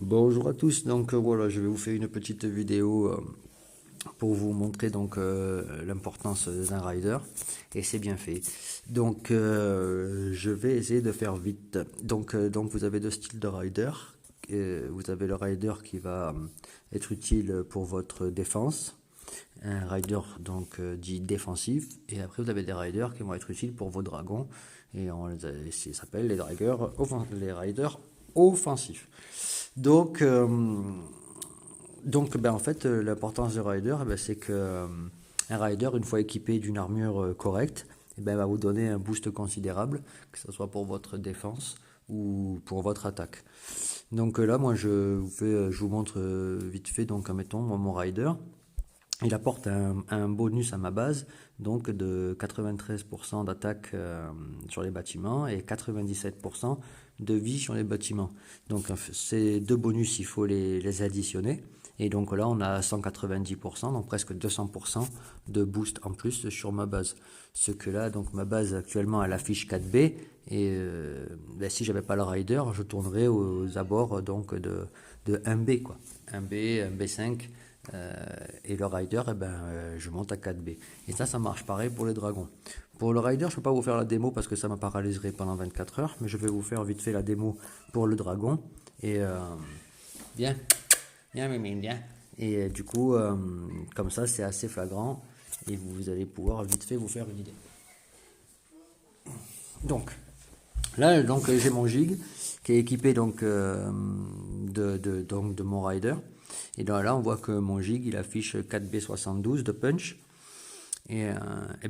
Bonjour à tous, donc voilà, je vais vous faire une petite vidéo pour vous montrer donc l'importance d'un rider et c'est bien fait. Donc je vais essayer de faire vite. Donc vous avez deux styles de rider. Vous avez le rider qui va être utile pour votre défense, un rider donc dit défensif, et après vous avez des riders qui vont être utiles pour vos dragons et ça s'appelle les riders offensifs. Donc, euh, donc, en fait, l'importance du rider, c'est que un rider, une fois équipé d'une armure correcte, va vous donner un boost considérable, que ce soit pour votre défense ou pour votre attaque. Donc là, moi, je vous montre vite fait. Donc, admettons, moi, mon rider, il apporte un bonus à ma base, donc de 93% d'attaque sur les bâtiments et 97% de vie sur les bâtiments. Donc ces deux bonus, il faut les additionner. Et donc là, on a 190%, donc presque 200% de boost en plus sur ma base. Ce que là, donc ma base actuellement, elle affiche 4B. Et si j'avais pas le rider, je tournerais aux abords de 1B, quoi. 1B, 1B5. Et le rider, je monte à 4B. Et ça marche pareil pour les dragons. Pour le rider, je ne peux pas vous faire la démo parce que ça me paralyserait pendant 24 heures, mais je vais vous faire vite fait la démo pour le dragon. Et bien, bien, bien, bien. Et du coup, comme ça, c'est assez flagrant et vous allez pouvoir vite fait vous faire une idée. Donc, là, donc, j'ai mon gig qui est équipé donc, donc, de mon rider. Et là, on voit que mon gig, il affiche 4B72 de punch. Et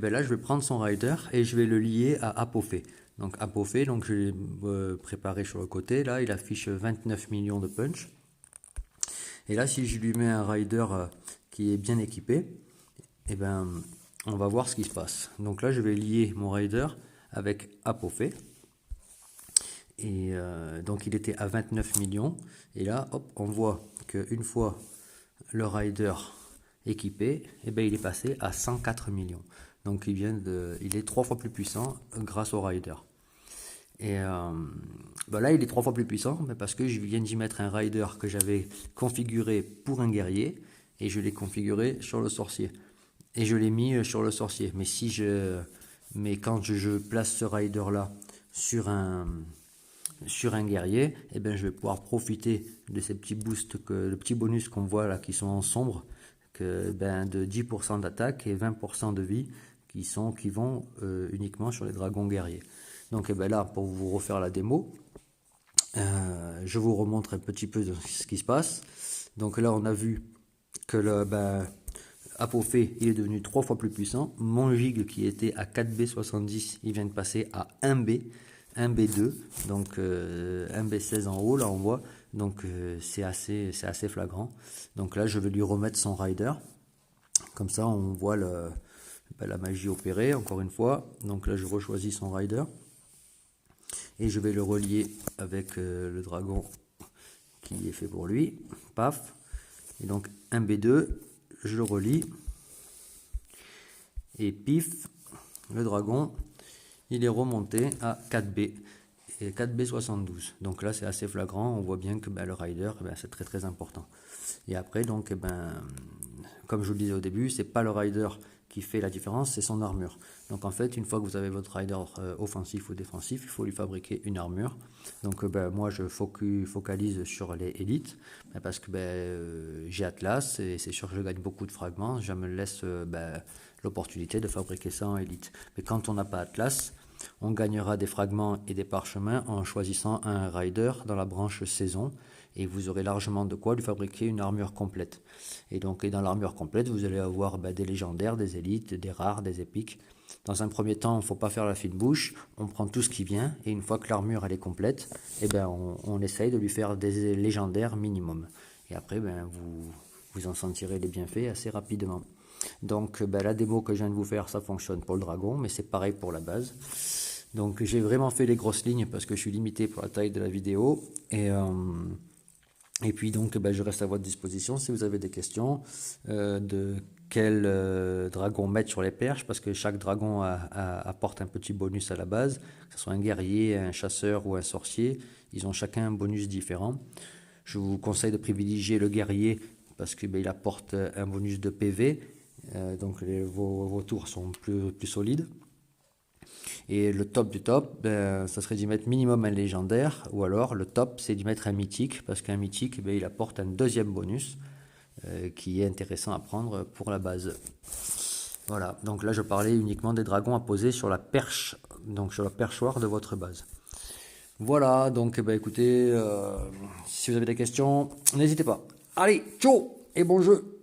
ben là, je vais prendre son rider et je vais le lier à Apophé. Donc Apophé, donc je l'ai préparé sur le côté. Là, il affiche 29 millions de punch. Et là, si je lui mets un rider qui est bien équipé, et ben, on va voir ce qui se passe. Donc là, je vais lier mon rider avec Apophé. Et donc il était à 29 millions. Et là, hop, on voit qu'une fois le rider équipé, il est passé à 104 millions. Donc il est 3 fois plus puissant grâce au rider. Et là, il est 3 fois plus puissant parce que je viens d'y mettre un rider que j'avais configuré pour un guerrier et je l'ai configuré sur le sorcier. Et je l'ai mis sur le sorcier. Mais quand je place ce rider là sur un guerrier, je vais pouvoir profiter de ces petits boosts, le petit bonus qu'on voit là qui sont en sombre, de 10% d'attaque et 20% de vie qui vont uniquement sur les dragons guerriers. Donc là, pour vous refaire la démo, je vous remontre un petit peu ce qui se passe. Donc là, on a vu que Apophé, il est devenu 3 fois plus puissant. Mon gig qui était à 4B70, il vient de passer à 1B, 1B2, donc 1B16 en haut, là on voit. Donc c'est assez flagrant. Donc là, je vais lui remettre son rider. Comme ça, on voit la magie opérer, encore une fois. Donc là, je rechoisis son rider. Et je vais le relier avec le dragon qui est fait pour lui. Paf. Et donc 1B2, je le relie. Et pif, le dragon, il est remonté à 4B. Et 4B72. Donc là, c'est assez flagrant. On voit bien que le rider, c'est très très important. Et après, donc, comme je vous le disais au début, c'est pas le rider qui fait la différence, c'est son armure. Donc en fait, une fois que vous avez votre rider offensif ou défensif, il faut lui fabriquer une armure. Donc moi, je focalise sur les élites parce que j'ai Atlas et c'est sûr que je gagne beaucoup de fragments. Je me laisse l'opportunité de fabriquer ça en élite. Mais quand on n'a pas Atlas, on gagnera des fragments et des parchemins en choisissant un rider dans la branche saison et vous aurez largement de quoi lui fabriquer une armure complète. Et donc dans l'armure complète, vous allez avoir des légendaires, des élites, des rares, des épiques. Dans un premier temps, il ne faut pas faire la fine bouche, on prend tout ce qui vient et une fois que l'armure elle est complète, on essaye de lui faire des légendaires minimum. Et après, vous en sentirez les bienfaits assez rapidement. Donc la démo que je viens de vous faire, ça fonctionne pour le dragon, mais c'est pareil pour la base. Donc j'ai vraiment fait les grosses lignes parce que je suis limité pour la taille de la vidéo. Et puis donc je reste à votre disposition si vous avez des questions de quel dragon mettre sur les perches, parce que chaque dragon apporte un petit bonus à la base, que ce soit un guerrier, un chasseur ou un sorcier, ils ont chacun un bonus différent. Je vous conseille de privilégier le guerrier parce que il apporte un bonus de PV, donc vos tours sont plus solides. Et le top du top, ça serait d'y mettre minimum un légendaire, ou alors le top c'est d'y mettre un mythique, parce qu'un mythique il apporte un deuxième bonus qui est intéressant à prendre pour la base. Voilà, donc là je parlais uniquement des dragons à poser sur la perche, donc sur la perchoir de votre base. Voilà, donc écoutez, si vous avez des questions, n'hésitez pas. Allez, ciao et bon jeu!